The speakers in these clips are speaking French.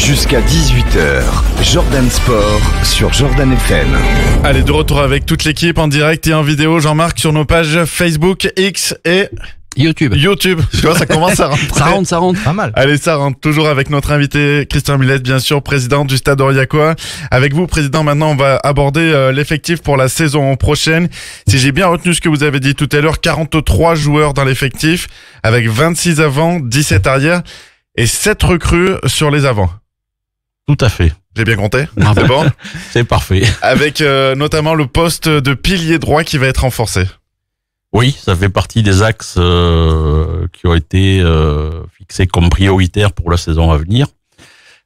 Jusqu'à 18h, Jordan Sport sur Jordan FM. Allez, de retour avec toute l'équipe en direct et en vidéo, Jean-Marc, sur nos pages Facebook, X et YouTube. Tu vois, ça commence à rentrer. Ça rentre. Pas mal. Allez, ça rentre. Toujours avec notre invité Christian Millette, bien sûr, président du Stade Aurillacois. Avec vous, président, maintenant, on va aborder l'effectif pour la saison prochaine. Si j'ai bien retenu ce que vous avez dit tout à l'heure, 43 joueurs dans l'effectif, avec 26 avants, 17 arrières et 7 recrues sur les avants. Tout à fait. J'ai bien compté? Ah C'est bon? C'est parfait. Avec notamment le poste de pilier droit qui va être renforcé. Oui, ça fait partie des axes qui ont été fixés comme prioritaires pour la saison à venir.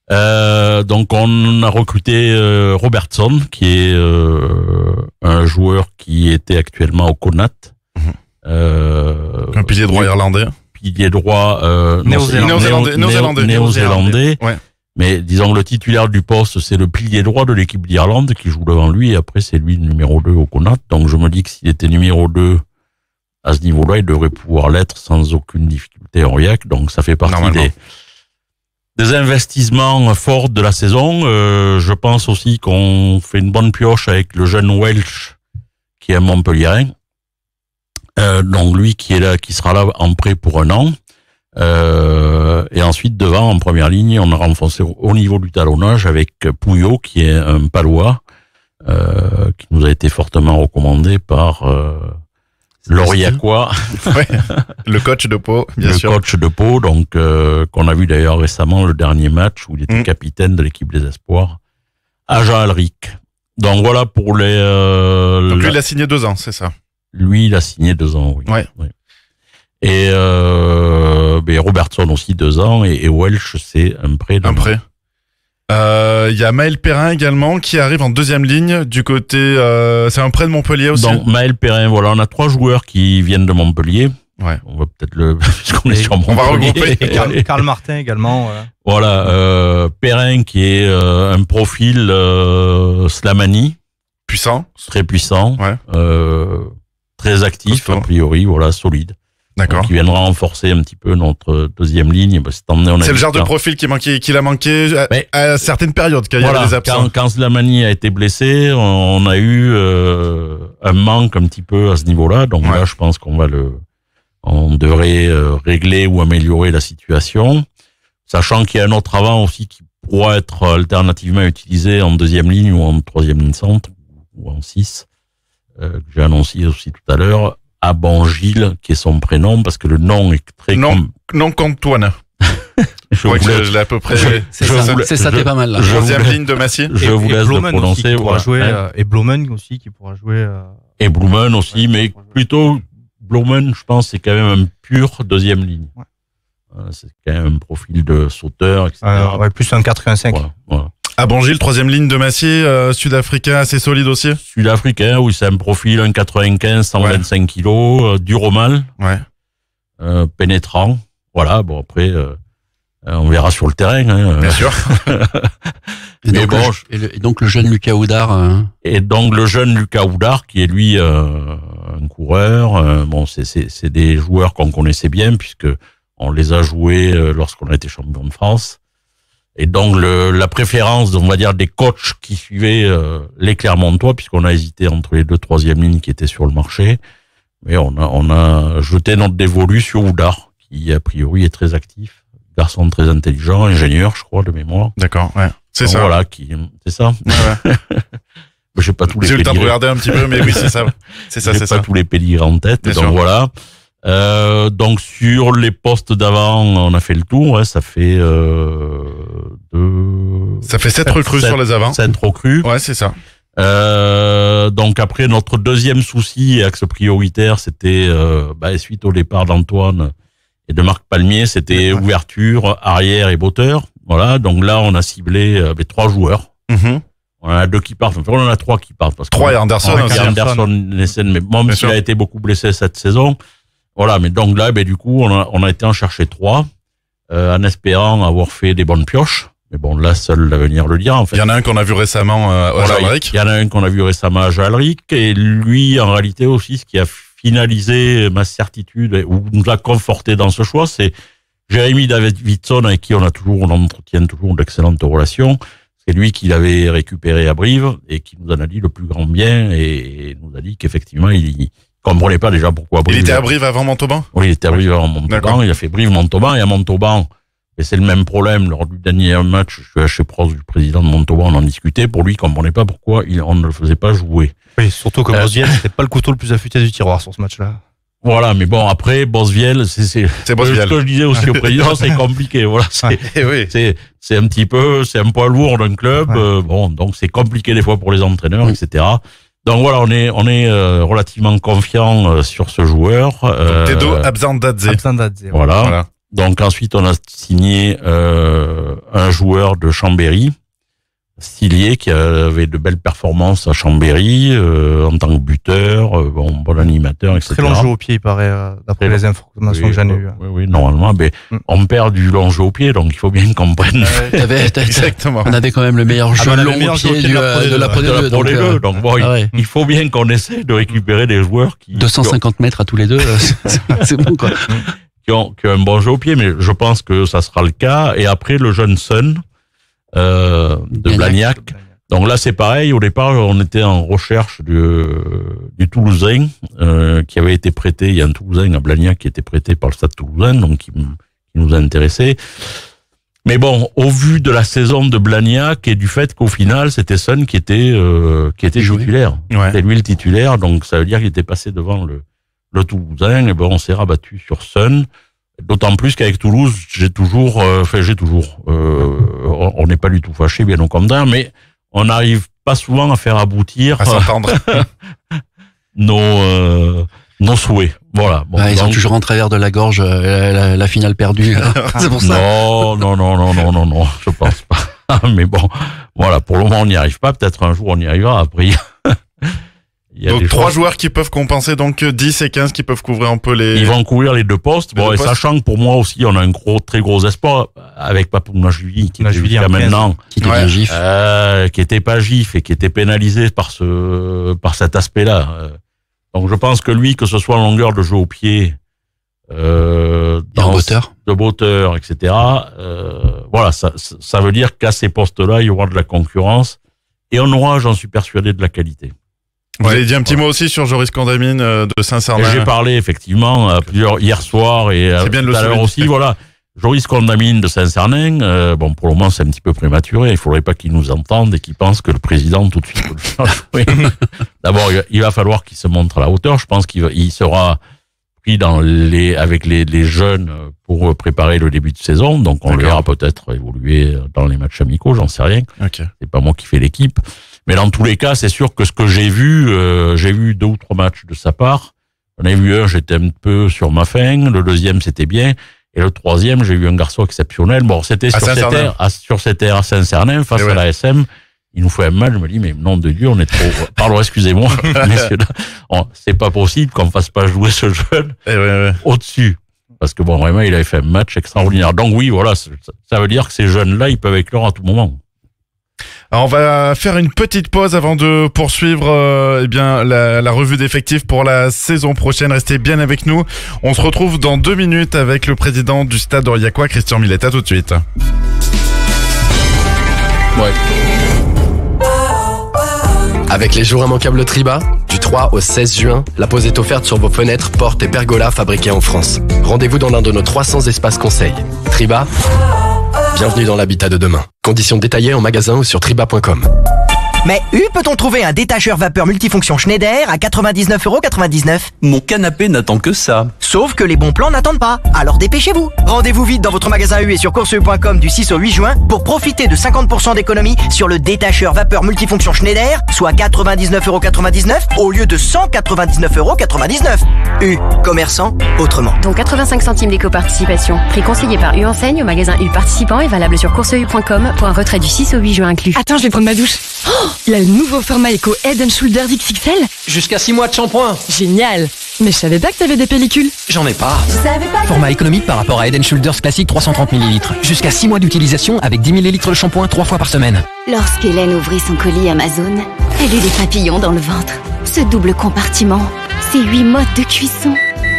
Donc on a recruté Robertson, qui est un joueur qui était actuellement au Connat. Un pilier droit irlandais. Pilier droit néo-zélandais. Ouais. Mais disons que le titulaire du poste, c'est le pilier droit de l'équipe d'Irlande qui joue devant lui, et après c'est lui le numéro 2 au Connat. Donc je me dis que s'il était numéro 2 à ce niveau-là, il devrait pouvoir l'être sans aucune difficulté en Aurillac. Donc ça fait partie des investissements forts de la saison. Je pense aussi qu'on fait une bonne pioche avec le jeune Welsh qui est un Montpellierin. Donc lui qui est là, qui sera là en prêt pour 1 an. Et ensuite devant en première ligne, on a renforcé au niveau du talonnage avec Pouillot qui est un Palois qui nous a été fortement recommandé par l'Aurillacois, ouais, le coach de Pau, bien sûr. Le coach de Pau, donc qu'on a vu d'ailleurs récemment le dernier match où il était capitaine de l'équipe des Espoirs à Jean-Alric. Donc voilà pour les. Donc lui il a signé 2 ans, c'est ça? Lui il a signé 2 ans, oui. Ouais. Oui. Et Robertson aussi 2 ans et Welsh c'est un prêt. Un prêt. Il y a Maël Perrin également qui arrive en 2e ligne du côté. C'est un prêt de Montpellier aussi. Donc Maël Perrin, voilà, on a 3 joueurs qui viennent de Montpellier. Ouais. On va peut-être puisqu'on est sur Montpellier. On va regrouper. Karl Martin également. Voilà, Perrin qui est un profil Slamani. Puissant. Très puissant. Ouais. Très actif, costaud. A priori, voilà, solide. D'accord. Qui viendra renforcer un petit peu notre 2e ligne. C'est le genre de profil qu'il a manqué à certaines périodes, quand il y avait des absents. Quand Slamani a été blessé, on a eu un manque un petit peu à ce niveau-là. Donc là, je pense on devrait régler ou améliorer la situation. Sachant qu'il y a un autre avant aussi qui pourra être alternativement utilisé en 2e ligne ou en 3e ligne centre ou en 6. Que j'ai annoncé aussi tout à l'heure. Abangil, qui est son prénom, parce que le nom est très... Non qu'Antoine. Je l'ai à peu près... C'est ça, t'es pas mal là. 11e ligne de Massier. Je vous laisse le prononcer. Et Blumen aussi qui pourra jouer. Et Blumen aussi, mais plutôt Blumen, je pense, c'est quand même un pur 2e ligne. Ouais. C'est quand même un profil de sauteur, etc. Plus un 85. Voilà. Abangil, 3e ligne de Massier, sud-africain assez solide aussi. Sud-africain, oui, c'est un profil 1,95, 125 kilos, dur au mal, pénétrant. Voilà, bon après, on verra sur le terrain. Bien sûr. Et donc le jeune Lucas Houdard. Et donc le jeune Lucas Houdard, qui est lui un coureur. C'est des joueurs qu'on connaissait bien puisque on les a joués lorsqu'on a été champion de France. Et donc la préférence, on va dire, des coachs qui suivaient les Clermontois, puisqu'on a hésité entre les 2 3e lignes qui étaient sur le marché, mais on a jeté notre dévolu sur Houdard, qui a priori est très actif, garçon très intelligent, ingénieur, je crois, de mémoire. D'accord, ouais. C'est ça. Voilà, c'est ça. Ouais. J'ai pas tous les J'ai eu le temps de regarder un petit peu, mais oui, c'est ça. J'ai pas tous les pédigrés en tête, bien donc sûr. voilà. Donc sur les postes d'avant, on a fait le tour. Ça fait Ça fait 7 recrues sur les avants. 7 recrues. Ouais, c'est ça. Donc après, notre 2e souci et axe prioritaire, c'était suite au départ d'Antoine et de Marc Palmier, c'était ouverture, arrière et botteur. Voilà. Donc là, on a ciblé 3 joueurs. On en a 2 qui partent. Enfin, on en a 3 qui partent. 3 et Anderson. Mais même s'il a été beaucoup blessé cette saison. Voilà, mais donc là, du coup, on a été en chercher 3, en espérant avoir fait des bonnes pioches. Mais bon, là, seul l'avenir le dira, en fait. Il y en a un qu'on a vu récemment à Jean-Alric. Il y en a un qu'on a vu récemment à Jean-Alric. Et lui, en réalité aussi, ce qui a finalisé ma certitude, ou nous a conforté dans ce choix, c'est Jérémy Davidson, avec qui on entretient toujours d'excellentes relations. C'est lui qui l'avait récupéré à Brive et qui nous en a dit le plus grand bien et nous a dit qu'effectivement, il comprenait pas déjà pourquoi Brive. Il était à Brive avant Montauban? Oui, il était à Brive avant Montauban. Il a fait Brive-Montauban et à Montauban. Et c'est le même problème. Lors du dernier match, je suis assez proche du président de Montauban, on en discutait. Pour lui, il comprenait pas pourquoi on ne le faisait pas jouer. Oui, surtout que Bosviel, c'était pas le couteau le plus affûté du tiroir sur ce match-là. Voilà, mais bon, après, Bosviel, c'est Bosviel. ce que je disais aussi au président, c'est compliqué. Voilà, c'est un petit peu, c'est un poids lourd d'un club. Ouais. Bon, donc c'est compliqué des fois pour les entraîneurs, etc. Donc voilà, on est relativement confiant sur ce joueur. Tedo Abzandadze. Voilà. Donc ensuite, on a signé un joueur de Chambéry, Stillier, qui avait de belles performances à Chambéry en tant que buteur, bon animateur, etc. Très long jeu au pied, il paraît, d'après les informations que j'en ai eues. Oui, normalement, mais on perd du long jeu au pied, donc il faut bien qu'on prenne. Exactement. On avait quand même le meilleur jeu long au pied de la Pro D2. Donc bon, il faut bien qu'on essaie de récupérer des joueurs qui... 250 mètres à tous les deux, c'est bon, quoi. Qui ont un bon jeu au pied, mais je pense que ça sera le cas. Et après, le jeune Sun de Blagnac. Donc là, c'est pareil. Au départ, on était en recherche du Toulousain qui avait été prêté. Il y a un Toulousain à Blagnac qui était prêté par le Stade Toulousain, donc qui nous a intéressés. Mais bon, au vu de la saison de Blagnac et du fait qu'au final, c'était Sun qui était titulaire. Ouais. C'était lui le titulaire, donc ça veut dire qu'il était passé devant le Toulousain, et ben on s'est rabattu sur Sun. D'autant plus qu'avec Toulouse, on n'est pas du tout fâché, bien au contraire, mais on n'arrive pas souvent à faire aboutir à s'entendre nos souhaits. Voilà. Bon, ils ont toujours en travers de la gorge la finale perdue. C'est pour ça. Non, je pense pas. Mais bon, voilà, pour le moment on n'y arrive pas. Peut-être un jour on y arrivera. Après. Donc 3 joueurs qui peuvent compenser, donc 10 et 15 qui peuvent couvrir un peu les... Ils vont couvrir les 2 postes. Sachant que pour moi aussi, on a un très gros espoir avec Papounashvili qui est jusqu'à maintenant, qui était gif. Qui était pas gif et qui était pénalisé par cet aspect-là. Donc je pense que lui, que ce soit en longueur de jeu au pied, en hauteur, de hauteur, etc. Voilà, ça veut dire qu'à ces postes-là, il y aura de la concurrence et on aura, j'en suis persuadé, de la qualité. Vous avez dit un petit mot aussi sur Joris Condamine de Saint-Cernin. J'ai parlé effectivement à plusieurs hier soir et tout à l'heure aussi. Voilà, Joris Condamine de Saint-Cernin. Bon, pour le moment, c'est un petit peu prématuré. Il faudrait pas qu'il nous entende et qu'il pense que le président tout de suite peut le faire jouer. D'abord, il va falloir qu'il se montre à la hauteur. Je pense qu'il sera pris avec les jeunes pour préparer le début de saison. Donc, on le verra peut-être évoluer dans les matchs amicaux. J'en sais rien. Okay. C'est pas moi qui fais l'équipe. Mais dans tous les cas, c'est sûr que ce que j'ai vu 2 ou 3 matchs de sa part. J'en ai vu un, j'étais un peu sur ma faim. Le deuxième, c'était bien. Et le troisième, j'ai vu un garçon exceptionnel. Bon, c'était sur cette terre à Saint-Cernin, face à la SM. Il nous fait un mal. Je me dis, mais nom de Dieu, on est trop... Pardon, excusez-moi, messieurs. C'est pas possible qu'on fasse pas jouer ce jeune au-dessus. Parce que bon, vraiment, il avait fait un match extraordinaire. Donc oui, voilà, ça veut dire que ces jeunes-là, ils peuvent éclore à tout moment. Alors on va faire une petite pause avant de poursuivre la revue d'effectifs pour la saison prochaine. Restez bien avec nous. On se retrouve dans 2 minutes avec le président du Stade Aurillacois, Christian Millet. À tout de suite. Ouais. Avec les jours immanquables Triba, du 3 au 16 juin, la pause est offerte sur vos fenêtres, portes et pergolas fabriqués en France. Rendez-vous dans l'un de nos 300 espaces conseils. Triba, bienvenue dans l'habitat de demain. Conditions détaillées en magasin ou sur triba.com. Mais peut-on trouver un détacheur vapeur multifonction Schneider à 99,99 €? Mon canapé n'attend que ça. Sauf que les bons plans n'attendent pas. Alors dépêchez-vous. Rendez-vous vite dans votre magasin U et sur courseu.com du 6 au 8 juin pour profiter de 50% d'économie sur le détacheur vapeur multifonction Schneider, soit 99,99 € au lieu de 199,99 €. Commerçant autrement. Dont 85 centimes d'éco-participation. Prix conseillé par U-Enseigne au magasin U participant et valable sur courseu.com pour un retrait du 6 au 8 juin inclus. Attends, je vais prendre ma douche. Oh, il a le nouveau format Eco Head & Shoulders XXL. Jusqu'à 6 mois de shampoing. Génial. Mais je savais pas que t'avais des pellicules. J'en ai pas. Format économique par rapport à Head & Shoulders classique 330 ml. Jusqu'à 6 mois d'utilisation avec 10 ml de shampoing 3 fois par semaine. Lorsqu'Hélène ouvrit son colis Amazon, elle eut des papillons dans le ventre. Ce double compartiment, ces 8 modes de cuisson,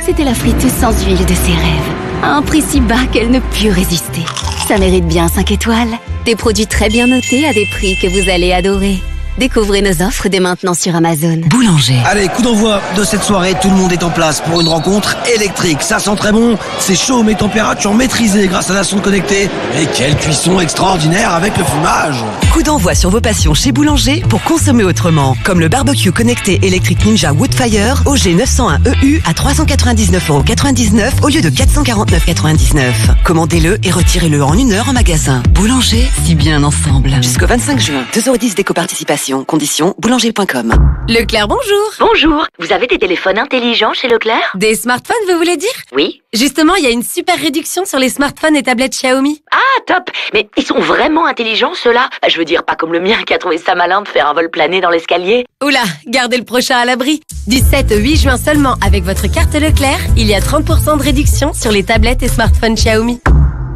c'était la friteuse sans huile de ses rêves. à un prix si bas qu'elle ne put résister. Ça mérite bien 5 étoiles. Des produits très bien notés à des prix que vous allez adorer. Découvrez nos offres dès maintenant sur Amazon. Boulanger. Allez, coup d'envoi de cette soirée, tout le monde est en place pour une rencontre électrique. Ça sent très bon, c'est chaud mais température maîtrisée grâce à la sonde connectée. Et quelle cuisson extraordinaire avec le fumage. Coup d'envoi sur vos passions chez Boulanger pour consommer autrement. Comme le barbecue connecté électrique Ninja Woodfire OG 901 EU à 399,99€ au lieu de 449,99€. Commandez-le et retirez-le en 1 heure en magasin. Boulanger, si bien ensemble. Jusqu'au 25 juin, 2,10€ d'éco-participation. Conditions boulanger.com. Leclerc, bonjour. Bonjour. Vous avez des téléphones intelligents chez Leclerc? Des smartphones, vous voulez dire? Oui. Justement, il y a une super réduction sur les smartphones et tablettes Xiaomi. Ah, top. Mais ils sont vraiment intelligents, ceux-là? Je veux dire, pas comme le mien qui a trouvé ça malin de faire un vol plané dans l'escalier. Oula, gardez le prochain à l'abri. Du 7 au 8 juin seulement, avec votre carte Leclerc, il y a 30% de réduction sur les tablettes et smartphones Xiaomi.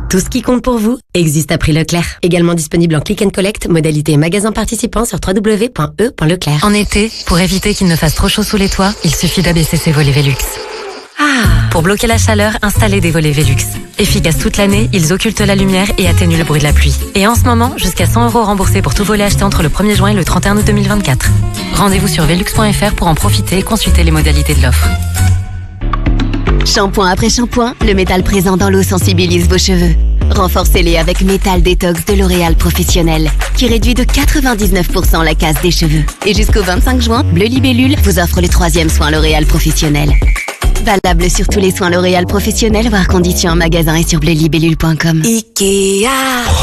Tout ce qui compte pour vous existe à prix Leclerc. Également disponible en click and collect, modalité magasin participant sur www.e.leclerc. En été, pour éviter qu'il ne fasse trop chaud sous les toits, il suffit d'abaisser ses volets Velux. Pour bloquer la chaleur, installez des volets Velux. Efficaces toute l'année, ils occultent la lumière et atténuent le bruit de la pluie. Et en ce moment, jusqu'à 100€ remboursés pour tout volet acheté entre le 1er juin et le 31 août 2024. Rendez-vous sur velux.fr pour en profiter et consulter les modalités de l'offre. Shampoing après shampoing, le métal présent dans l'eau sensibilise vos cheveux. Renforcez-les avec Métal Détox de L'Oréal Professionnel, qui réduit de 99% la casse des cheveux. Et jusqu'au 25 juin, Bleu Libellule vous offre le 3e soin L'Oréal Professionnel. Valable sur tous les soins L'Oréal Professionnel, voire conditions en magasin et sur bleulibellule.com. Ikea.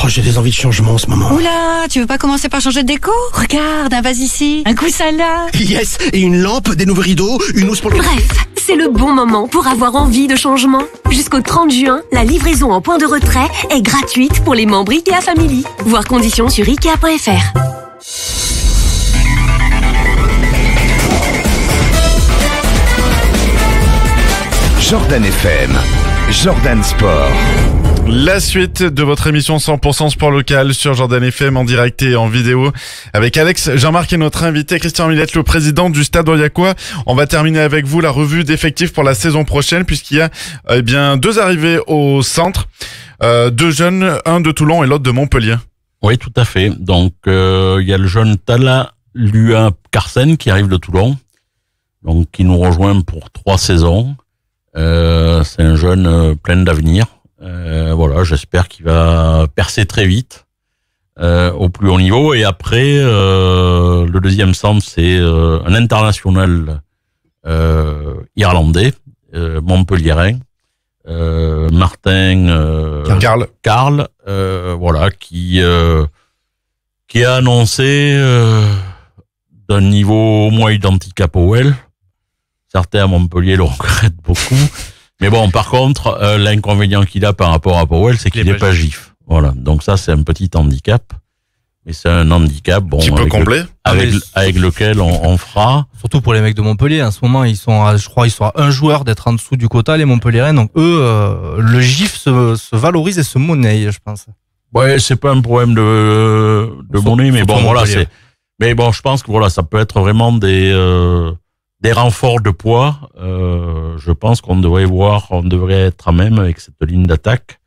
Oh, j'ai des envies de changement en ce moment. Oula, tu veux pas commencer par changer de déco? Regarde, un vase ici, un coussin là. Yes, et une lampe, des nouveaux rideaux, une housse pour le... Bref, c'est le bon moment pour avoir envie de changement. Jusqu'au 30 juin, la livraison en point de retrait est gratuite pour les membres Ikea Family. Voir conditions sur Ikea.fr. Jordan FM, Jordan Sport. La suite de votre émission 100% sport local sur Jordan FM en direct et en vidéo avec Alex, Jean-Marc et notre invité Christian Millette, le président du Stade Oriacois. On va terminer avec vous la revue d'effectifs pour la saison prochaine puisqu'il y a bien 2 arrivées au centre, 2 jeunes, un de Toulon et l'autre de Montpellier. Oui, tout à fait. Donc il y a le jeune Tala Lua Carsen qui arrive de Toulon, donc qui nous rejoint pour 3 saisons. C'est un jeune plein d'avenir. Voilà, j'espère qu'il va percer très vite au plus haut niveau. Et après, le deuxième centre, c'est un international irlandais, montpelliérain, Martin Carl, voilà, qui a annoncé d'un niveau au moins identique à Powell. Certains à Montpellier le regrettent beaucoup. Mais bon, par contre, l'inconvénient qu'il a par rapport à Powell, c'est qu'il n'est pas GIF. Voilà. Donc ça, c'est un petit handicap. Mais c'est un handicap, bon. Qui peut combler? Avec lequel on fera. Surtout pour les mecs de Montpellier. En ce moment, ils sont à 1 joueur d'être en dessous du quota, les Montpelliérains. Donc eux, le GIF se valorise et se monnaie, je pense. Ouais, c'est pas un problème de monnaie, mais bon, voilà, c'est, mais bon, je pense que voilà, ça peut être vraiment des renforts de poids. Je pense qu'on devrait être à même avec cette ligne d'attaque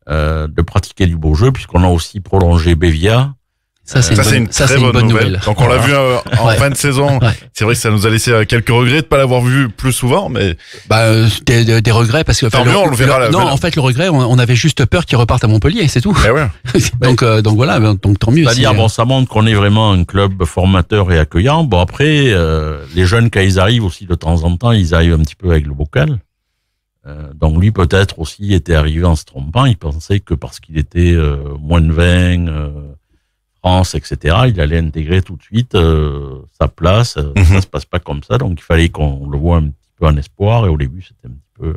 de pratiquer du beau jeu, puisqu'on a aussi prolongé Bévia. Ça, c'est une très bonne nouvelle. Donc, on l'a vu en fin de saison. Ouais. C'est vrai que ça nous a laissé quelques regrets de pas l'avoir vu plus souvent, mais. Des regrets parce que. On le verra non, en fait, le regret, on avait juste peur qu'il reparte à Montpellier, c'est tout. Ouais. donc voilà, donc tant mieux. C'est-à-dire, bon, ça montre qu'on est vraiment un club formateur et accueillant. Bon, après, les jeunes, quand ils arrivent aussi de temps en temps, ils arrivent un petit peu avec le bocal. Donc lui, peut-être aussi, était arrivé en se trompant. Il pensait que parce qu'il était moins de 20, France, etc., il allait intégrer tout de suite sa place. Ça se passe pas comme ça, donc il fallait qu'on le voit un petit peu en espoir, et au début c'était un petit peu...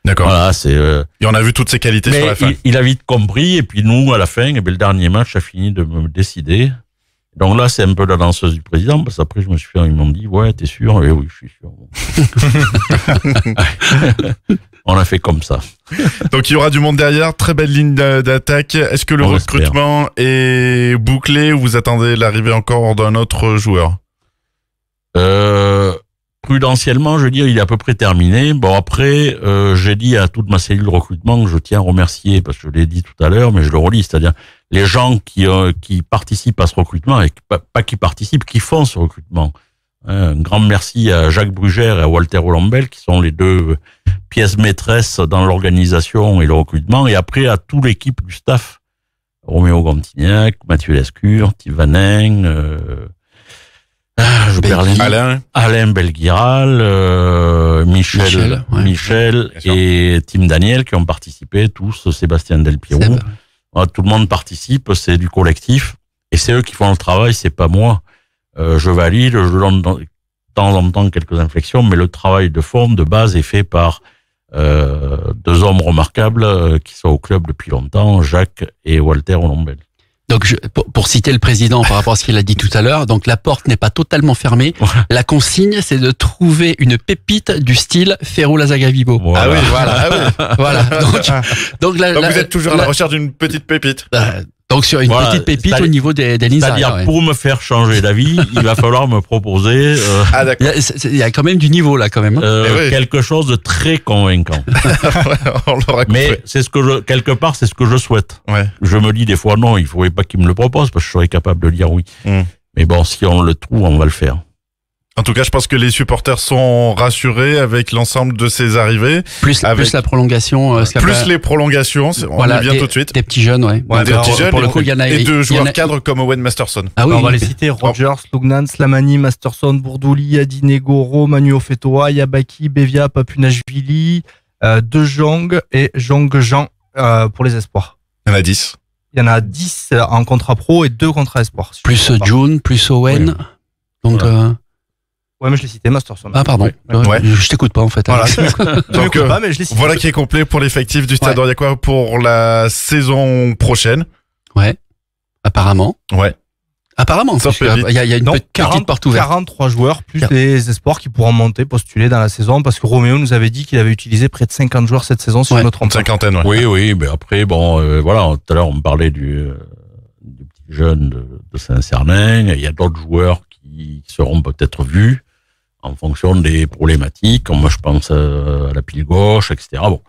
D'accord. Voilà, c'est... Et on a vu toutes ses qualités sur la fin. Il a vite compris, et puis nous, à la fin, le dernier match a fini de me décider. Donc là, c'est un peu la danseuse du président, parce qu'après ils m'ont dit, ouais, t'es sûr? Et oui, je suis sûr. On a fait comme ça. Donc il y aura du monde derrière, très belle ligne d'attaque. Est-ce que le recrutement est bouclé ou vous attendez l'arrivée encore d'un autre joueur? prudentiellement, je veux dire, il est à peu près terminé. Bon, après, j'ai dit à toute ma cellule recrutement que je tiens à remercier, parce que je l'ai dit tout à l'heure, mais je le relis, c'est-à-dire les gens qui participent à ce recrutement, et pas qui participent, qui font ce recrutement. Un grand merci à Jacques Brugère et à Walter Olambel, qui sont les deux pièces maîtresses dans l'organisation et le recrutement, et après à toute l'équipe du staff, Roméo Gontignac, Mathieu Lescure, Thivanin, Alain Belguiral, Michel et Tim Daniel qui ont participé, tous, Sébastien Del Piero. Voilà, tout le monde participe, c'est du collectif, et c'est eux qui font le travail, c'est pas moi. Je valide, je donne de temps en temps quelques inflexions, mais le travail de fond, de base, est fait par deux hommes remarquables qui sont au club depuis longtemps, Jacques et Walter Olambel. Donc, pour citer le président par rapport à ce qu'il a dit tout à l'heure, donc la porte n'est pas totalement fermée. La consigne, c'est de trouver une pépite du style Ferro Lazagavibo. Voilà. Ah oui, voilà. Voilà. Donc vous êtes toujours à la recherche d'une petite pépite. Donc sur une petite pépite au niveau des lignes arrière. C'est-à-dire, pour me faire changer d'avis, il va falloir me proposer il y a quand même du niveau là quand même. Quelque chose de très convaincant. Mais c'est ce que quelque part, c'est ce que je souhaite. Ouais. Je me dis des fois non, il faudrait pas qu'il me le propose parce que je serais capable de dire oui. Mais bon, si on le trouve, on va le faire. En tout cas, je pense que les supporters sont rassurés avec l'ensemble de ces arrivées. Plus la prolongation. Les prolongations, on y vient tout de suite. Des petits jeunes, des petits jeunes, pour le coup, et deux joueurs cadres comme Owen Masterson. Ah oui, on va les citer, Rogers, Lugnan, Slamani, Masterson, Bourdouli, Adine Goro, Manu Ofetoa, Yabaki, Bevia, Papunashvili, De Jong et Jong Jean pour les espoirs. Il y en a 10. Il y en a 10 en contrat pro et 2 contrats espoirs. Plus June, plus Owen. Oui. Donc... Ouais, mais je l'ai cité, Masterson. Ah, pardon. Ouais. Je t'écoute pas, en fait. Voilà, donc, pas, mais je l'ai cité. Voilà qui est complet pour l'effectif du Stade Aurillacois pour la saison prochaine. Ouais. Apparemment. Ouais. Apparemment. Il y a une petite porte ouverte. 43 joueurs, plus les espoirs qui pourront monter, postuler dans la saison, parce que Roméo nous avait dit qu'il avait utilisé près de 50 joueurs cette saison, si je me trompe pas. Une cinquantaine, Oui, mais après, voilà, tout à l'heure, on parlait du petit jeune de Saint-Cernin. Il y a d'autres joueurs qui seront peut-être vus en fonction des problématiques. Moi, je pense à la pile gauche, etc. Bon.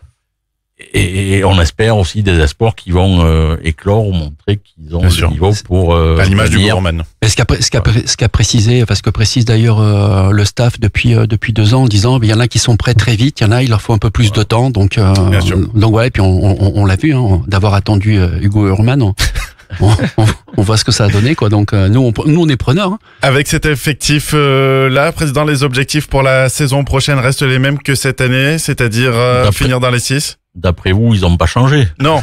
Et on espère aussi des espoirs qui vont éclore ou montrer qu'ils ont le niveau pour... à l'image du Gourman. Ce qu'a précisé, parce que précise d'ailleurs le staff depuis 2 ans, en disant il y en a qui sont prêts très vite, il y en a, il leur faut un peu plus de temps. Donc voilà, et puis on l'a vu, d'avoir attendu Hugo Urman. On voit ce que ça a donné, quoi. Donc nous on est preneurs. Avec cet effectif là, président, les objectifs pour la saison prochaine restent les mêmes que cette année, c'est-à-dire finir dans les 6. D'après vous, ils n'ont pas changé. Non,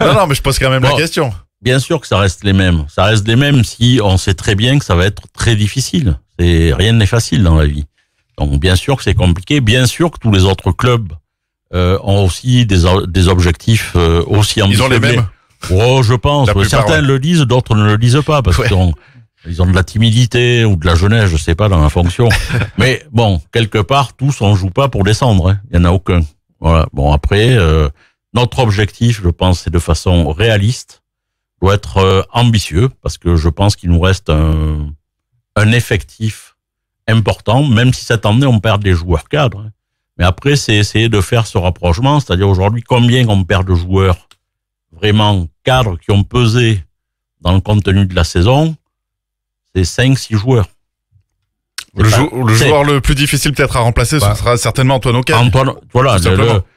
mais je pose quand même la question. Bien sûr que ça reste les mêmes. Ça reste les mêmes si on sait très bien que ça va être très difficile. Rien n'est facile dans la vie. Donc bien sûr que c'est compliqué. Bien sûr que tous les autres clubs ont aussi des objectifs aussi ambitieux. Ils ont les mêmes. Oh, je pense. Certains le disent, d'autres ne le disent pas parce qu'ils ont de la timidité ou de la jeunesse, je sais pas, dans la fonction. Mais bon, quelque part, tous on joue pas pour descendre. Il y en a aucun. Voilà. Bon, après, notre objectif, je pense, c'est de façon réaliste, doit être ambitieux, parce que je pense qu'il nous reste un effectif important, même si cette année on perd des joueurs cadres. Mais après, c'est essayer de faire ce rapprochement, c'est-à-dire aujourd'hui, combien on perd de joueurs vraiment cadres qui ont pesé dans le contenu de la saison, c'est 5-6 joueurs. Le joueur le plus difficile peut-être à remplacer, ce sera certainement Antoine Auquel. voilà.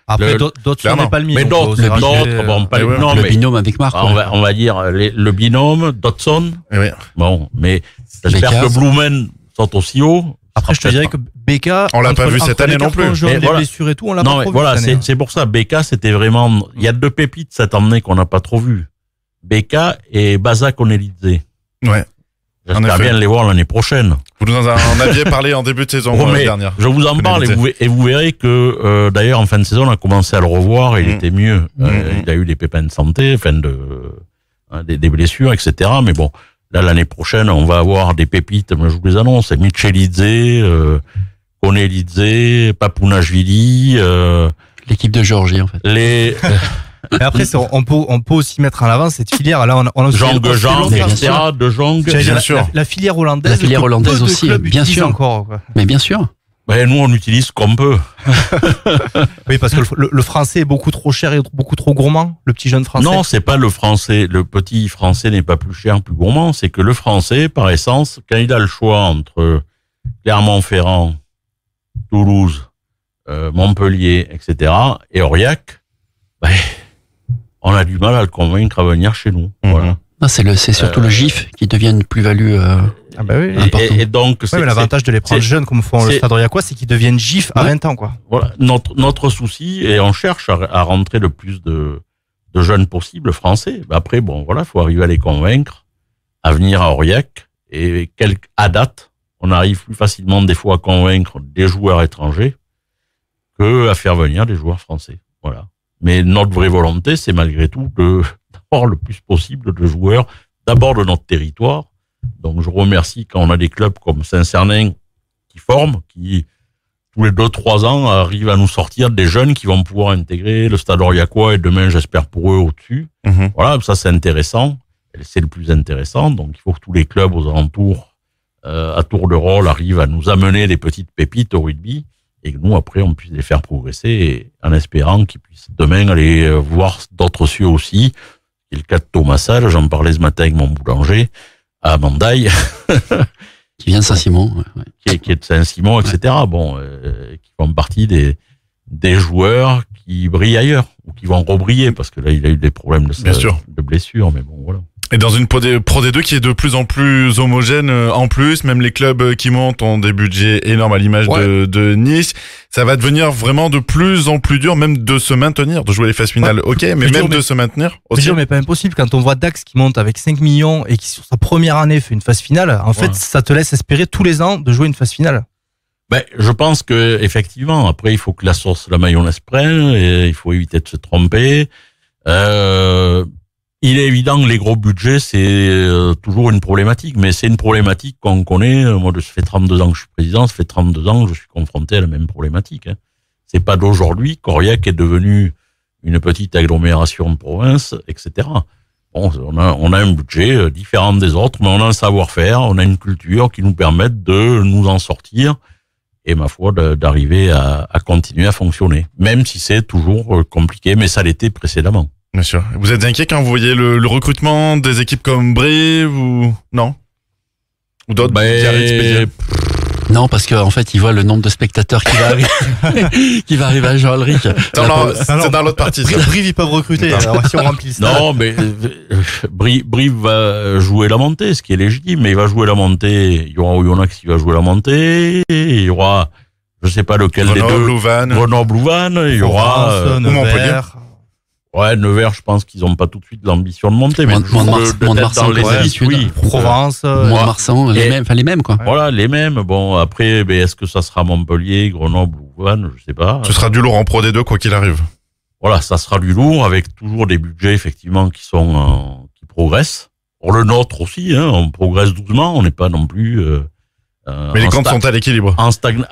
Après, d'autres sont pas le mais d'autres, le binôme avec Marc. On va dire le binôme, Dodson. Oui. Bon, mais j'espère que Blumen sont aussi haut. Après, je te dirais que Beka, on l'a pas vu cette année non plus. Les blessures et tout, on l'a pas trop vu cette année. C'est pour ça, Beka, c'était vraiment, il y a 2 pépites cette année qu'on n'a pas trop vu. Beka et Baza Konelidze. Ouais. J'espère bien les voir l'année prochaine. Vous nous en aviez parlé en début de saison dernière. Je vous en parle et vous verrez que d'ailleurs en fin de saison on a commencé à le revoir et il était mieux. Il a eu des pépins de santé, des blessures, etc. Mais bon, là l'année prochaine on va avoir des pépites. Je vous les annonce. Michelidze, Konelidze, Papunashvili. L'équipe de Géorgie en fait. Et après, on peut aussi mettre en avant cette filière. Là, on a Jean, etc. De Jong. Bien sûr. La filière hollandaise. La filière hollandaise aussi, bien sûr. Encore, mais bien sûr. Ben, nous, on utilise ce qu'on peut. Oui, parce que le français est beaucoup trop cher et beaucoup trop gourmand, le petit jeune français. Non, c'est pas le français. Le petit français n'est pas plus cher, plus gourmand. C'est que le français, par essence, quand il a le choix entre Clermont-Ferrand, Toulouse, Montpellier, etc., et Aurillac, ben, on a du mal à le convaincre à venir chez nous. Voilà. Ah, c'est surtout le GIF qui devient une plus-value importante. Et donc, mais l'avantage de les prendre jeunes, comme font le Stade Aurillacois, c'est qu'ils deviennent GIF à 20 ans, quoi. Voilà. Notre souci, et on cherche à rentrer le plus de jeunes possible français. Après, bon, voilà, faut arriver à les convaincre à venir à Aurillac. Et à date, on arrive plus facilement des fois à convaincre des joueurs étrangers que à faire venir des joueurs français. Voilà. Mais notre vraie volonté, c'est malgré tout d'avoir le plus possible de joueurs, d'abord de notre territoire. Donc, je remercie quand on a des clubs comme Saint-Cernin qui forment, qui, tous les 2-3 ans, arrivent à nous sortir des jeunes qui vont pouvoir intégrer le Stade Aurillacois et demain, j'espère pour eux, au-dessus. Voilà, ça, c'est intéressant. C'est le plus intéressant. Donc, il faut que tous les clubs aux alentours, à tour de rôle, arrivent à nous amener des petites pépites au rugby et que nous, après, on puisse les faire progresser et, en espérant qu'ils puissent demain aller voir d'autres cieux aussi. C'est le cas de Thomas Salle, j'en parlais ce matin avec mon boulanger, à Mandaille. Qui vient de Saint-Simon. Ouais. Qui est de Saint-Simon, etc. Bon, qui font partie des joueurs qui brillent ailleurs, ou qui vont rebriller, parce que là, il a eu des problèmes de blessures, mais bon, voilà. Et dans une Pro D2 qui est de plus en plus homogène en plus, même les clubs qui montent ont des budgets énormes à l'image de Nice. Ça va devenir vraiment de plus en plus dur, même de se maintenir, de jouer les phases finales, ok, mais même de se maintenir aussi. Mais pas impossible, quand on voit Dax qui monte avec 5 millions et qui sur sa première année fait une phase finale, en fait, ça te laisse espérer tous les ans de jouer une phase finale. Ben, je pense que effectivement, après, il faut que la sauce, la mayonnaise prenne, et il faut éviter de se tromper. Il est évident que les gros budgets, c'est toujours une problématique, mais c'est une problématique qu'on connaît. Moi, ça fait 32 ans que je suis président, ça fait 32 ans que je suis confronté à la même problématique. C'est pas d'aujourd'hui qu'Aurillac est devenu une petite agglomération de province, etc. Bon, on a un budget différent des autres, mais on a un savoir-faire, on a une culture qui nous permettent de nous en sortir et, ma foi, d'arriver à continuer à fonctionner. Même si c'est toujours compliqué, mais ça l'était précédemment. Bien sûr. Vous êtes inquiet quand vous voyez le recrutement des équipes comme Brive ou non? Ou d'autres qui arrivent? Non, parce qu'en fait, ils voient le nombre de spectateurs qui va arriver à Jean-Alric. C'est dans l'autre partie. Brive, ils peuvent recruter. Alors, si on remplit le stade. Non, mais Brive va jouer la montée, ce qui est légitime, mais il va jouer la montée. Il y aura Oyonnax qui va jouer la montée. Il y aura, je sais pas lequel des deux. Grenoble-Louvain. Il y aura Montpellier. Ouais, Nevers, je pense qu'ils n'ont pas tout de suite l'ambition de monter, mais Mont-de-Marsan, dans les habitudes. Provence, Mont-de-Marsan, les mêmes, quoi. Voilà, les mêmes. Bon, après, est-ce que ça sera Montpellier, Grenoble ou Vannes, je sais pas. Ce sera du lourd en Pro D2, quoi qu'il arrive. Voilà, ça sera du lourd, avec toujours des budgets, effectivement, qui progressent. Pour le nôtre aussi, on progresse doucement, on n'est pas non plus, mais les comptes sont à l'équilibre.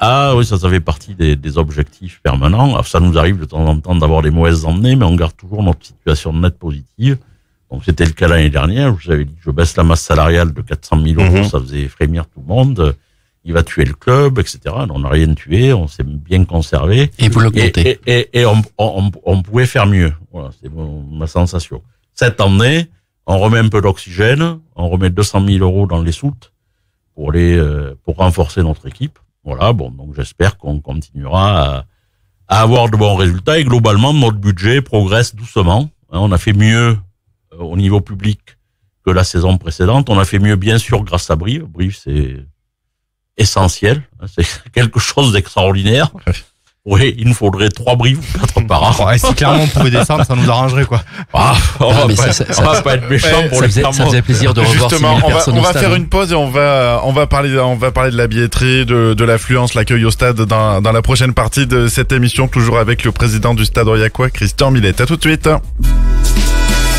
Ah oui, ça fait partie des objectifs permanents. Alors, ça nous arrive de temps en temps d'avoir des mauvaises années, mais on garde toujours notre situation nette positive. Donc c'était le cas l'année dernière. Je vous avais dit que je baisse la masse salariale de 400 000 euros, ça faisait frémir tout le monde. Il va tuer le club, etc. On n'a rien tué, on s'est bien conservé. Et vous l'augmentez. Et on pouvait faire mieux. Voilà, c'est ma sensation. Cette année, on remet un peu d'oxygène, on remet 200 000 euros dans les soutes pour renforcer notre équipe. Voilà, bon, donc j'espère qu'on continuera à avoir de bons résultats et globalement, notre budget progresse doucement. On a fait mieux au niveau public que la saison précédente. On a fait mieux, bien sûr, grâce à Brive. Brive, c'est essentiel. C'est quelque chose d'extraordinaire. Oui, il nous faudrait 3 Brives ou 4 par an. Si clairement on pouvait descendre, ça nous arrangerait, quoi. On va pas être méchant pour les Clermont. Ça faisait plaisir de revoir Justement, 6 000 personnes on va faire une pause et on va parler de la billetterie, de l'affluence, l'accueil au stade dans la prochaine partie de cette émission, toujours avec le président du Stade Aurillacois, Christian Millet. À tout de suite.